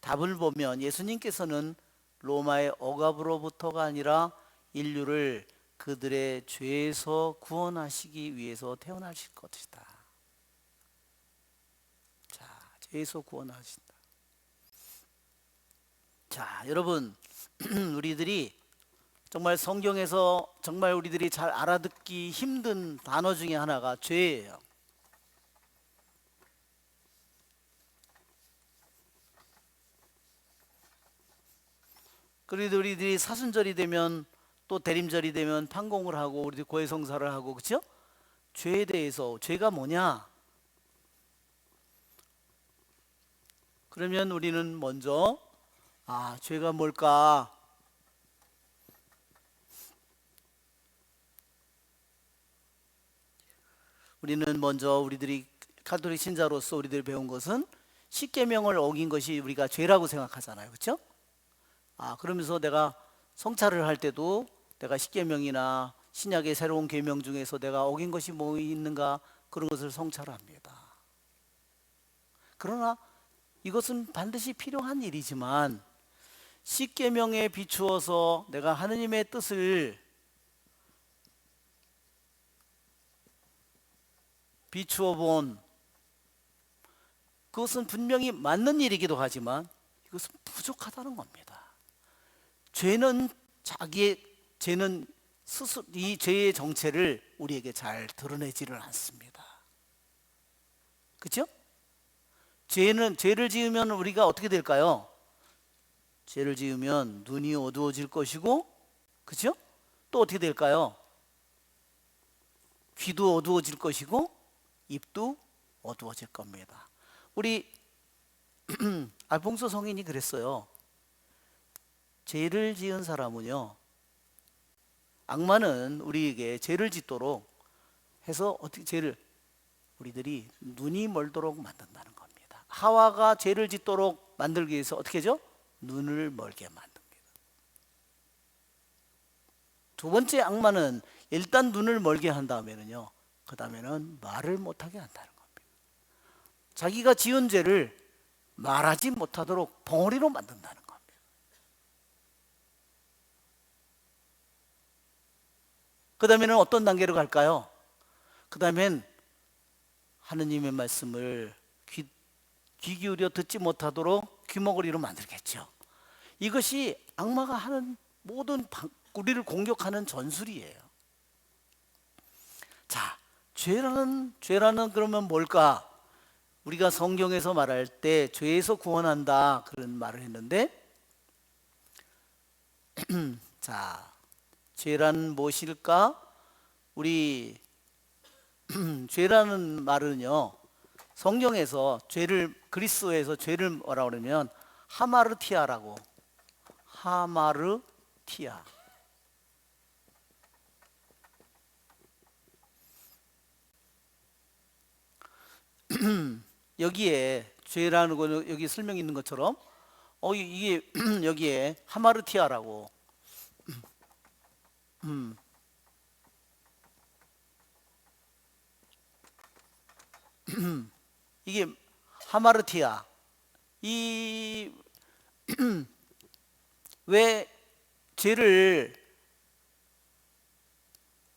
답을 보면 예수님께서는 로마의 억압으로부터가 아니라 인류를 그들의 죄에서 구원하시기 위해서 태어나실 것이다. 자, 죄에서 구원하신다. 자, 여러분, 우리들이 정말 성경에서 정말 우리들이 잘 알아듣기 힘든 단어 중에 하나가 죄예요. 그래도 우리들이 사순절이 되면 또 대림절이 되면 판공을 하고 우리들이 고해성사를 하고, 그렇죠? 죄에 대해서, 죄가 뭐냐? 그러면 우리는 먼저 죄가 뭘까? 우리는 먼저 우리들이 가톨릭 신자로서 우리들이 배운 것은 십계명을 어긴 것이 우리가 죄라고 생각하잖아요. 그렇죠? 그러면서 내가 성찰을 할 때도 내가 십계명이나 신약의 새로운 계명 중에서 내가 어긴 것이 뭐 있는가 그런 것을 성찰합니다. 그러나 이것은 반드시 필요한 일이지만 십계명에 비추어서 내가 하느님의 뜻을 비추어 본 그것은 분명히 맞는 일이기도 하지만 이것은 부족하다는 겁니다. 죄는 스스로 이 죄의 정체를 우리에게 잘 드러내지를 않습니다. 그렇죠? 죄를 지으면 우리가 어떻게 될까요? 죄를 지으면 눈이 어두워질 것이고, 그렇죠? 또 어떻게 될까요? 귀도 어두워질 것이고 입도 어두워질 겁니다. 우리 알퐁소 성인이 그랬어요. 죄를 지은 사람은요, 악마는 우리에게 죄를 짓도록 해서 어떻게 죄를 우리들이 눈이 멀도록 만든다는 겁니다. 하와가 죄를 짓도록 만들기 위해서 어떻게 하죠? 눈을 멀게 만듭니다. 두 번째 악마는 일단 눈을 멀게 한 다음에는요, 그 다음에는 말을 못하게 한다는 겁니다. 자기가 지은 죄를 말하지 못하도록 벙어리로 만든다는 겁니다. 그 다음에는 어떤 단계로 갈까요? 그 다음엔 하느님의 말씀을 귀 기울여 듣지 못하도록 귀머거리로 만들겠죠. 이것이 악마가 하는 모든 우리를 공격하는 전술이에요. 자, 죄라는 그러면 뭘까? 우리가 성경에서 말할 때 죄에서 구원한다 그런 말을 했는데 자, 죄란 무엇일까? 우리 죄라는 말은요, 성경에서 죄를, 그리스어에서 죄를 뭐라 그러면 하마르티아라고, 하마르티아. 여기에 죄라는 거는 여기 설명 있는 것처럼 이게 여기에 하마르티아라고 이게 하마르티아, 이 왜 죄를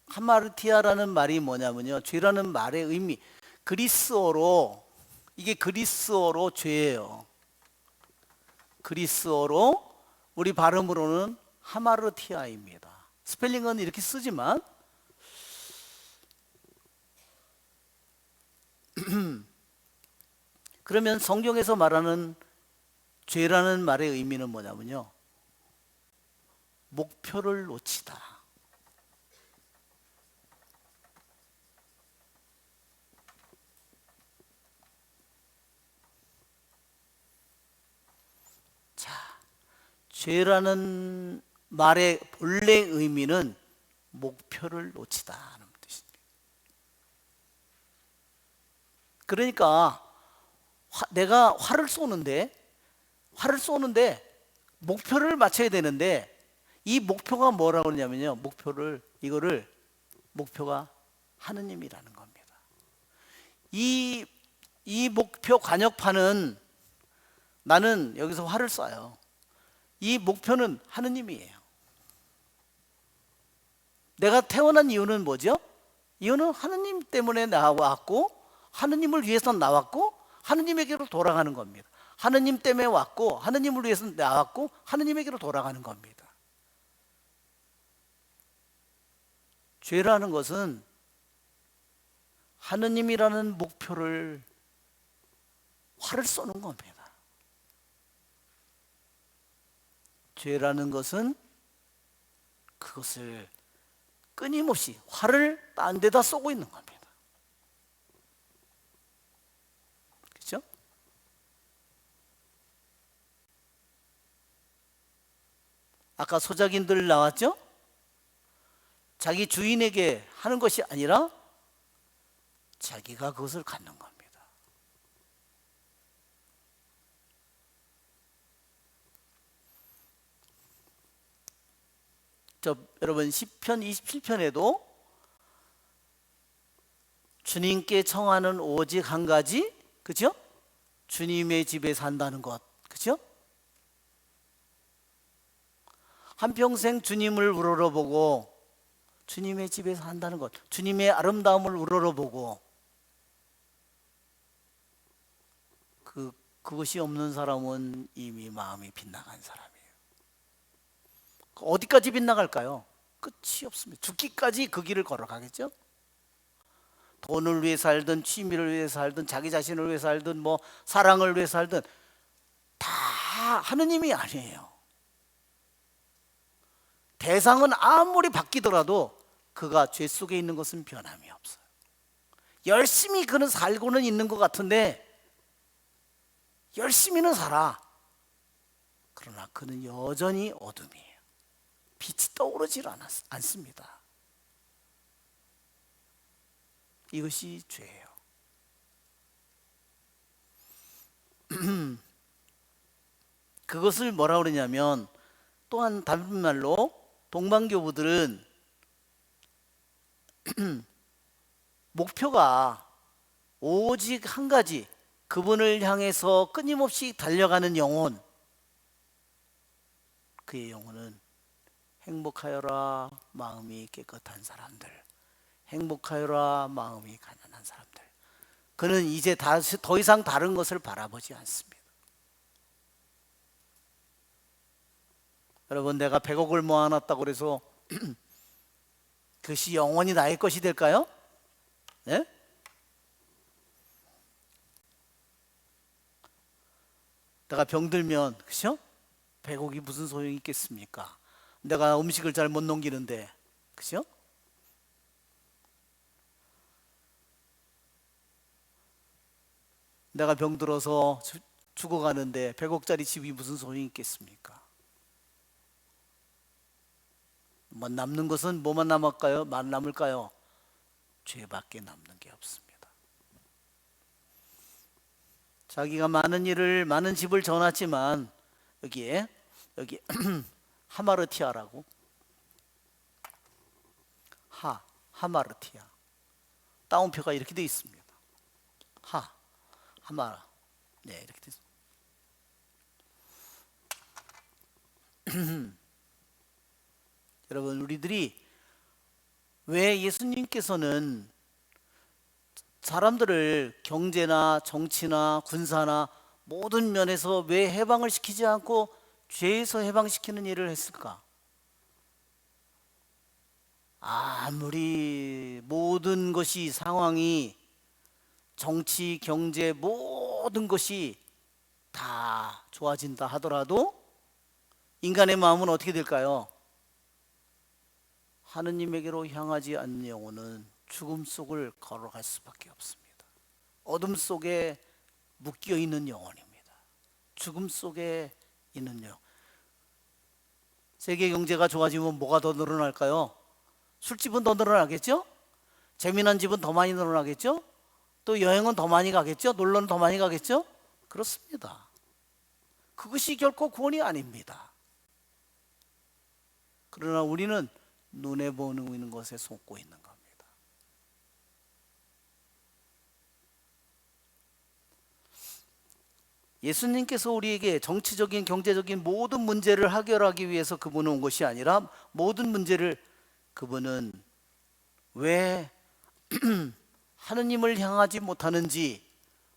하마르티아라는 말이 뭐냐면요, 죄라는 말의 의미, 그리스어로, 이게 그리스어로 죄예요. 그리스어로 우리 발음으로는 하마르티아입니다. 스펠링은 이렇게 쓰지만 그러면 성경에서 말하는 죄라는 말의 의미는 뭐냐면요, 목표를 놓치다. 자, 죄라는 말의 본래 의미는 목표를 놓치다는 뜻입니다. 그러니까 내가 활을 쏘는데 목표를 맞춰야 되는데, 이 목표가 뭐라고 그러냐면요, 목표가 하느님이라는 겁니다. 이 목표 관역판은 나는 여기서 활을 쏴요. 이 목표는 하느님이에요. 내가 태어난 이유는 뭐죠? 이유는 하느님 때문에 나왔고, 하느님을 위해서 나왔고, 하느님에게로 돌아가는 겁니다. 하느님 때문에 왔고, 하느님을 위해서 나왔고, 하느님에게로 돌아가는 겁니다. 죄라는 것은 하느님이라는 목표를 활을 쏘는 겁니다. 죄라는 것은 그것을 끊임없이 활을 딴 데다 쏘고 있는 겁니다. 그렇죠? 아까 소작인들 나왔죠? 자기 주인에게 하는 것이 아니라 자기가 그것을 갖는 겁니다. 여러분, 시편 27편에도 주님께 청하는 오직 한 가지, 그죠? 주님의 집에 산다는 것, 그죠? 한평생 주님을 우러러보고 주님의 집에서 산다는 것, 주님의 아름다움을 우러러보고 그것이 없는 사람은 이미 마음이 빗나간 사람이에요. 어디까지 빗나갈까요? 끝이 없습니다. 죽기까지 그 길을 걸어가겠죠? 돈을 위해 살든, 취미를 위해 살든, 자기 자신을 위해 살든, 뭐 사랑을 위해 살든, 다 하느님이 아니에요. 대상은 아무리 바뀌더라도 그가 죄 속에 있는 것은 변함이 없어요. 열심히 그는 살고는 있는 것 같은데 열심히는 살아. 그러나 그는 여전히 어둠이에요. 빛이 떠오르질 않습니다. 이것이 죄예요. 그것을 뭐라 그러냐면, 또한 다른 말로 동방교부들은 목표가 오직 한 가지, 그분을 향해서 끊임없이 달려가는 영혼, 그의 영혼은 행복하여라 마음이 깨끗한 사람들, 행복하여라 마음이 가난한 사람들. 그는 이제 더 이상 다른 것을 바라보지 않습니다. 여러분, 내가 100억을 모아놨다고 그래서 그것이 영원히 나의 것이 될까요? 네? 내가 병들면, 그죠? 100억이 무슨 소용이 있겠습니까? 내가 음식을 잘 못 넘기는데, 그죠? 내가 병들어서 죽어가는데 100억짜리 집이 무슨 소용이 있겠습니까? 뭐 남는 것은 뭐만 남을까요? 죄밖에 남는 게 없습니다. 자기가 많은 집을 져놨지만 여기 하마르티아라고, 하마르티아 따옴표가 이렇게 되어 있습니다. 하마라, 네, 이렇게 되어 있습니다. 여러분, 우리들이 왜 예수님께서는 사람들을 경제나 정치나 군사나 모든 면에서 왜 해방을 시키지 않고 죄에서 해방시키는 일을 했을까? 아무리 모든 것이, 상황이, 정치, 경제 모든 것이 다 좋아진다 하더라도 인간의 마음은 어떻게 될까요? 하느님에게로 향하지 않는 영혼은 죽음 속을 걸어갈 수밖에 없습니다. 어둠 속에 묶여 있는 영혼입니다. 죽음 속에 있는 영혼. 세계 경제가 좋아지면 뭐가 더 늘어날까요? 술집은 더 늘어나겠죠? 재미난 집은 더 많이 늘어나겠죠? 또 여행은 더 많이 가겠죠? 놀러는 더 많이 가겠죠? 그렇습니다. 그것이 결코 구원이 아닙니다. 그러나 우리는 눈에 보이는 것에 속고 있는 겁니다. 예수님께서 우리에게 정치적인, 경제적인 모든 문제를 해결하기 위해서 그분은 온 것이 아니라, 모든 문제를 그분은 왜 하느님을 향하지 못하는지,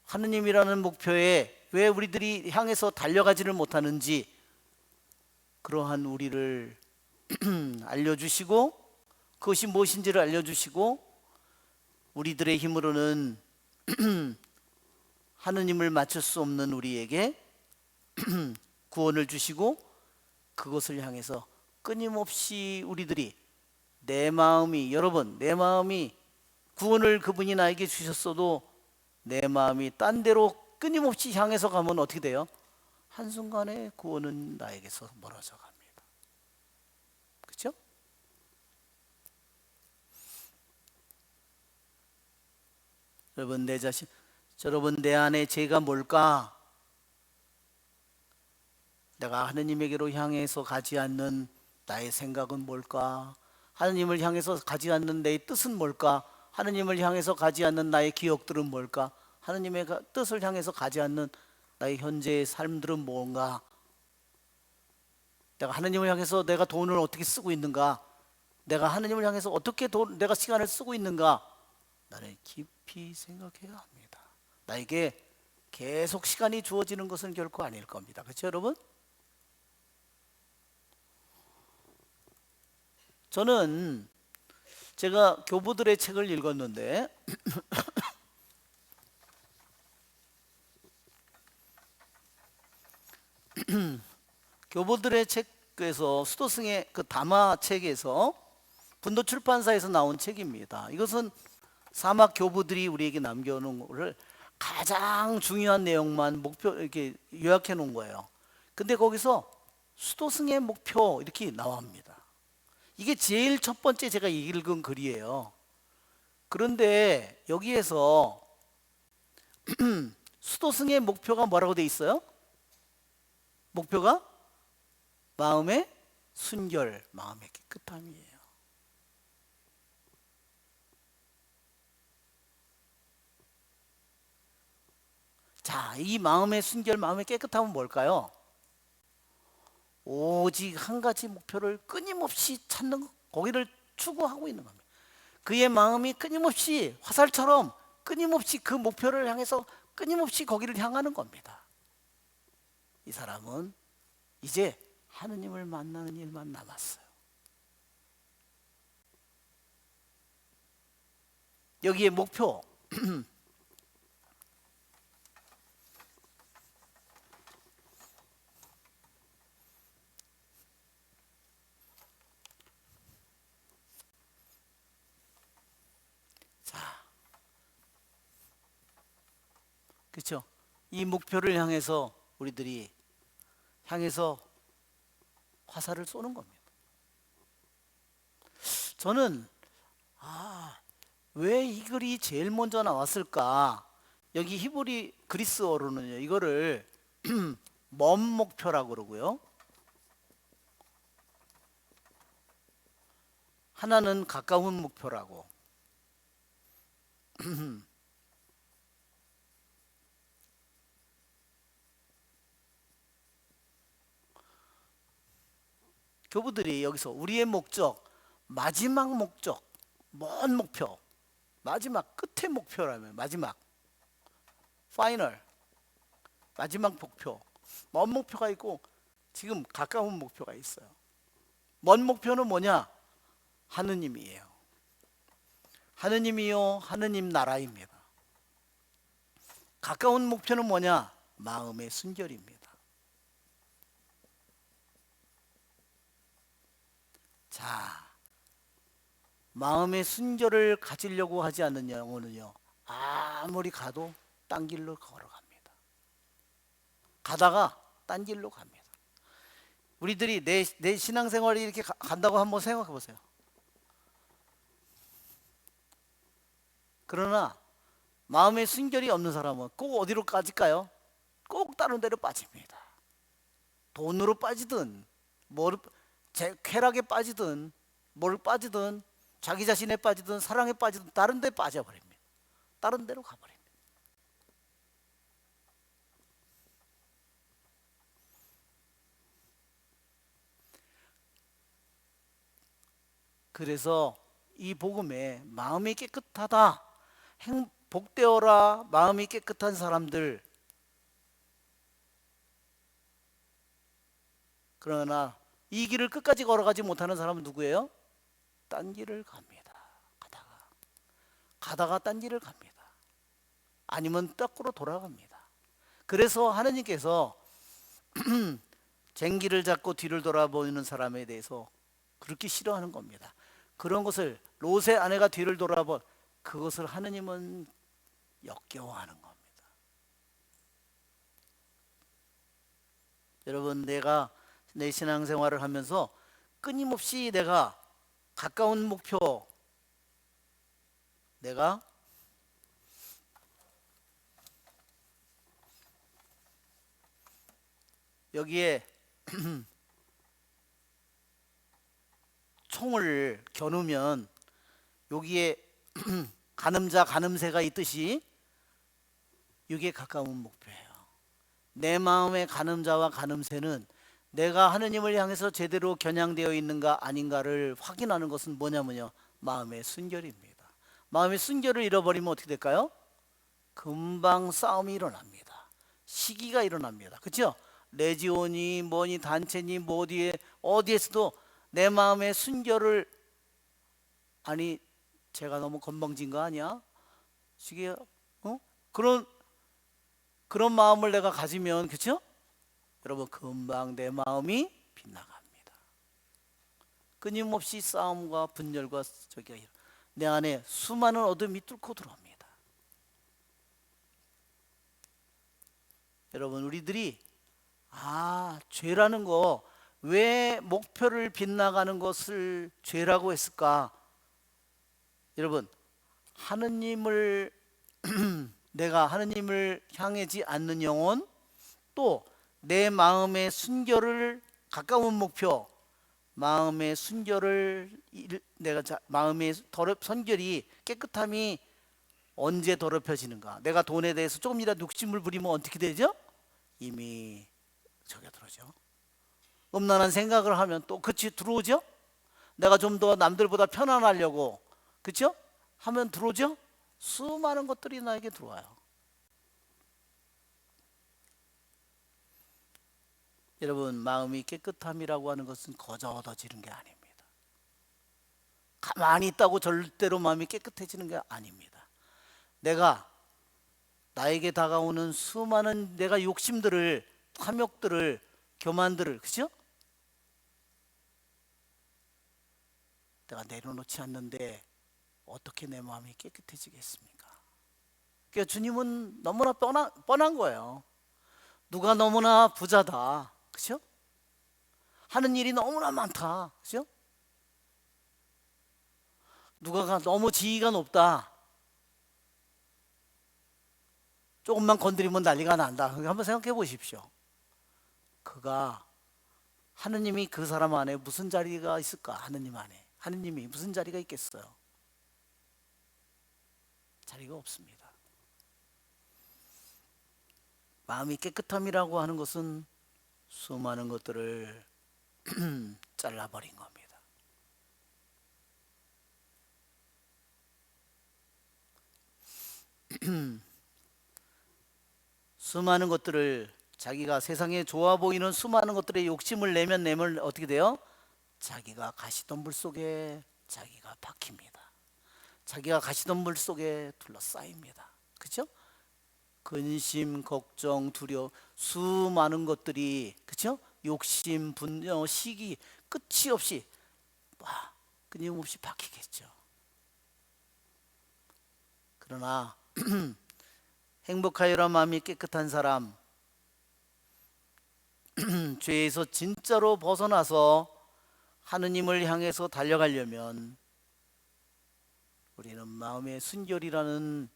하느님이라는 목표에 왜 우리들이 향해서 달려가지를 못하는지, 그러한 우리를 알려주시고, 그것이 무엇인지를 알려주시고, 우리들의 힘으로는 하느님을 맞출 수 없는 우리에게 구원을 주시고, 그것을 향해서 끊임없이 우리들이, 여러분, 내 마음이 구원을 그분이 나에게 주셨어도 내 마음이 딴 데로 끊임없이 향해서 가면 어떻게 돼요? 한순간에 구원은 나에게서 멀어져 갑니다. 그렇죠? 여러분, 내 안에 죄가 뭘까? 내가 하느님에게로 향해서 가지 않는 나의 생각은 뭘까? 하느님을 향해서 가지 않는 내 뜻은 뭘까? 하느님을 향해서 가지 않는 나의 기억들은 뭘까? 하느님의 뜻을 향해서 가지 않는 나의 현재의 삶들은 뭔가? 내가 하느님을 향해서 내가 돈을 어떻게 쓰고 있는가? 내가 하느님을 향해서 어떻게 내가 시간을 쓰고 있는가? 나는 깊이 생각해야 합니다. 나에게 계속 시간이 주어지는 것은 결코 아닐 겁니다. 그렇죠, 여러분? 저는 제가 교부들의 책을 읽었는데 교부들의 책 그래서 수도승의 그 담화 책에서 분도 출판사에서 나온 책입니다. 이것은 사막 교부들이 우리에게 남겨놓은 거를 가장 중요한 내용만 목표 이렇게 요약해 놓은 거예요. 근데 거기서 수도승의 목표 이렇게 나옵니다. 이게 제일 첫 번째 제가 읽은 글이에요. 그런데 여기에서 수도승의 목표가 뭐라고 돼 있어요? 목표가 마음의 순결, 마음의 깨끗함이에요. 자, 이 마음의 순결, 마음의 깨끗함은 뭘까요? 오직 한 가지 목표를 끊임없이 찾는 것, 거기를 추구하고 있는 겁니다. 그의 마음이 끊임없이 화살처럼 끊임없이 그 목표를 향해서 끊임없이 거기를 향하는 겁니다. 이 사람은 이제 하느님을 만나는 일만 남았어요. 여기에 목표 자, 그렇죠? 이 목표를 향해서 우리들이 향해서 화살을 쏘는 겁니다. 저는 왜 이 글이 제일 먼저 나왔을까? 여기 히브리 그리스어로는요, 이거를 먼 목표라고 그러고요. 하나는 가까운 목표라고. 교부들이 여기서 우리의 목적, 마지막 목적, 먼 목표, 마지막 끝의 목표라면 마지막, 파이널, 마지막 목표, 먼 목표가 있고 지금 가까운 목표가 있어요. 먼 목표는 뭐냐? 하느님이에요. 하느님이요, 하느님 나라입니다. 가까운 목표는 뭐냐? 마음의 순결입니다. 자, 마음의 순결을 가지려고 하지 않는 영혼은요, 아무리 가도 딴 길로 걸어갑니다. 가다가 딴 길로 갑니다. 우리들이 내 신앙생활이 이렇게 간다고 한번 생각해 보세요. 그러나 마음의 순결이 없는 사람은 꼭 어디로 빠질까요? 꼭 다른 데로 빠집니다. 돈으로 빠지든 쾌락에 빠지든 뭘 빠지든 자기 자신에 빠지든 사랑에 빠지든 다른 데 빠져버립니다. 다른 데로 가버립니다. 그래서 이 복음에 마음이 깨끗하다, 복되어라, 마음이 깨끗한 사람들. 그러나 이 길을 끝까지 걸어가지 못하는 사람은 누구예요? 딴 길을 갑니다. 가다가 딴 길을 갑니다. 아니면 거꾸로 돌아갑니다. 그래서 하느님께서 쟁기를 잡고 뒤를 돌아보이는 사람에 대해서 그렇게 싫어하는 겁니다. 그런 것을 롯의 아내가 뒤를 돌아보 그것을 하느님은 역겨워하는 겁니다. 여러분, 내가 내 신앙생활을 하면서 끊임없이 내가 가까운 목표, 내가 여기에 총을 겨누면 여기에 간음자 간음새가 있듯이 이게 가까운 목표예요. 내 마음의 간음자와 간음새는 내가 하느님을 향해서 제대로 겨냥되어 있는가 아닌가를 확인하는 것은 뭐냐면요, 마음의 순결입니다. 마음의 순결을 잃어버리면 어떻게 될까요? 금방 싸움이 일어납니다. 시기가 일어납니다. 그렇죠? 레지온이 뭐니 단체니 뭐 어디에서도 내 마음의 순결을, 아니 제가 너무 건방진 거 아니야? 시기야, 그런 마음을 내가 가지면, 그렇죠? 여러분, 금방 내 마음이 빗나갑니다. 끊임없이 싸움과 분열과 내 안에 수많은 어둠이 뚫고 들어옵니다. 여러분, 우리들이 죄라는 거, 왜 목표를 빗나가는 것을 죄라고 했을까? 여러분, 하느님을 내가 하느님을 향하지 않는 영혼, 또 내 마음의 순결을, 가까운 목표, 마음의 순결을 마음의 선결이, 깨끗함이 언제 더럽혀지는가? 내가 돈에 대해서 조금이라도 욕심을 부리면 어떻게 되죠? 이미 저겨들어죠. 음란한 생각을 하면 또 그치 들어오죠. 내가 좀 더 남들보다 편안하려고 그쵸? 하면 들어오죠. 수많은 것들이 나에게 들어와요. 여러분, 마음이 깨끗함이라고 하는 것은 거저 얻어지는 게 아닙니다. 가만히 있다고 절대로 마음이 깨끗해지는 게 아닙니다. 내가 나에게 다가오는 수많은 내가 욕심들을, 탐욕들을, 교만들을, 그죠? 내가 내려놓지 않는데 어떻게 내 마음이 깨끗해지겠습니까? 그러니까 주님은 너무나 뻔한 거예요. 누가 너무나 부자다, 그죠? 하는 일이 너무나 많다, 그죠? 누가가 너무 지위가 높다, 조금만 건드리면 난리가 난다. 한번 생각해 보십시오. 그가, 하느님이 그 사람 안에 무슨 자리가 있을까? 하느님 안에 하느님이 무슨 자리가 있겠어요? 자리가 없습니다. 마음이 깨끗함이라고 하는 것은 수많은 것들을 잘라버린 겁니다. 수많은 것들을, 자기가 세상에 좋아 보이는 수많은 것들에 욕심을 내면 어떻게 돼요? 자기가 가시던 물 속에 자기가 박힙니다. 자기가 가시던 물 속에 둘러싸입니다. 그렇죠? 근심, 걱정, 두려움, 수많은 것들이, 그렇죠? 욕심, 분노, 시기, 끝이 없이 끊임없이 박히겠죠. 그러나 행복하여라 마음이 깨끗한 사람, 죄에서 진짜로 벗어나서 하느님을 향해서 달려가려면 우리는 마음의 순결이라는,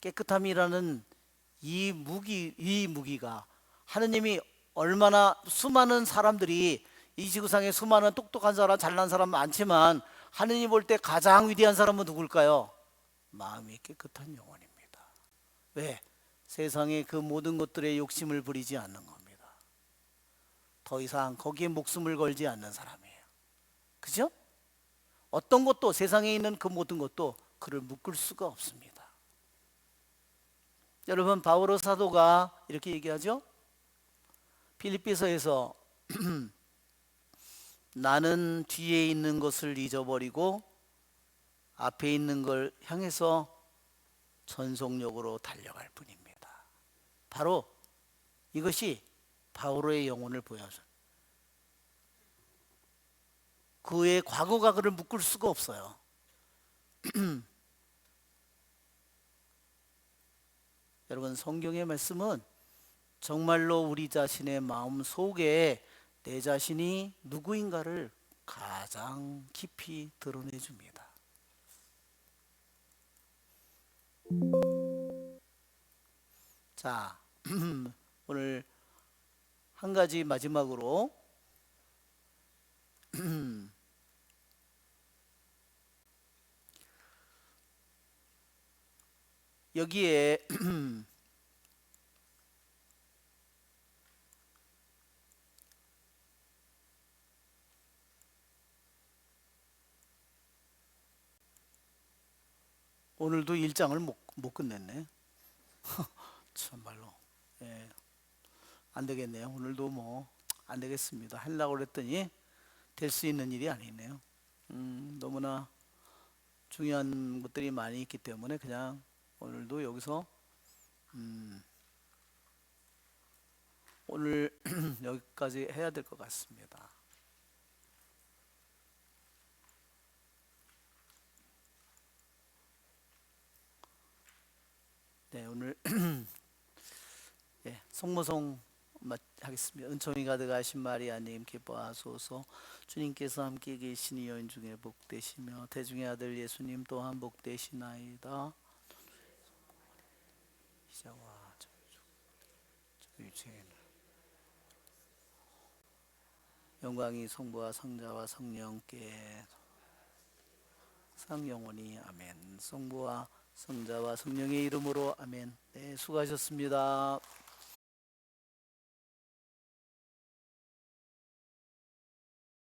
깨끗함이라는 이 무기가, 하느님이 얼마나 수많은 사람들이, 이 지구상에 수많은 똑똑한 사람, 잘난 사람 많지만 하느님 볼 때 가장 위대한 사람은 누굴까요? 마음이 깨끗한 영혼입니다. 왜? 세상의 그 모든 것들에 욕심을 부리지 않는 겁니다. 더 이상 거기에 목숨을 걸지 않는 사람이에요. 그죠? 어떤 것도, 세상에 있는 그 모든 것도 그를 묶을 수가 없습니다. 여러분, 바오로 사도가 이렇게 얘기하죠. 필립비서에서 나는 뒤에 있는 것을 잊어버리고 앞에 있는 걸 향해서 전속력으로 달려갈 뿐입니다. 바로 이것이 바오로의 영혼을 보여줘요. 그의 과거가 그를 묶을 수가 없어요. 여러분, 성경의 말씀은 정말로 우리 자신의 마음 속에 내 자신이 누구인가를 가장 깊이 드러내 줍니다. 자, 오늘 한 가지 마지막으로 여기에 오늘도 1장을 못 끝냈네. 참말로. 예, 안 되겠네요. 오늘도 뭐 안 되겠습니다. 하려고 그랬더니 될 수 있는 일이 아니네요. 너무나 중요한 것들이 많이 있기 때문에 그냥 오늘도 여기서 오늘 여기까지 해야 될 것 같습니다. 네, 오늘 예, 성모송 하겠습니다. 은총이 가득하신 마리아님 기뻐하소서. 주님께서 함께 계시니 여인 중에 복되시며 태중의 아들 예수님 또한 복되시나이다. 이제와 저희 죄는 영광이 성부와 성자와 성령께 상영원히 아멘. 성부와 성자와 성령의 이름으로 아멘. 네, 수고하셨습니다.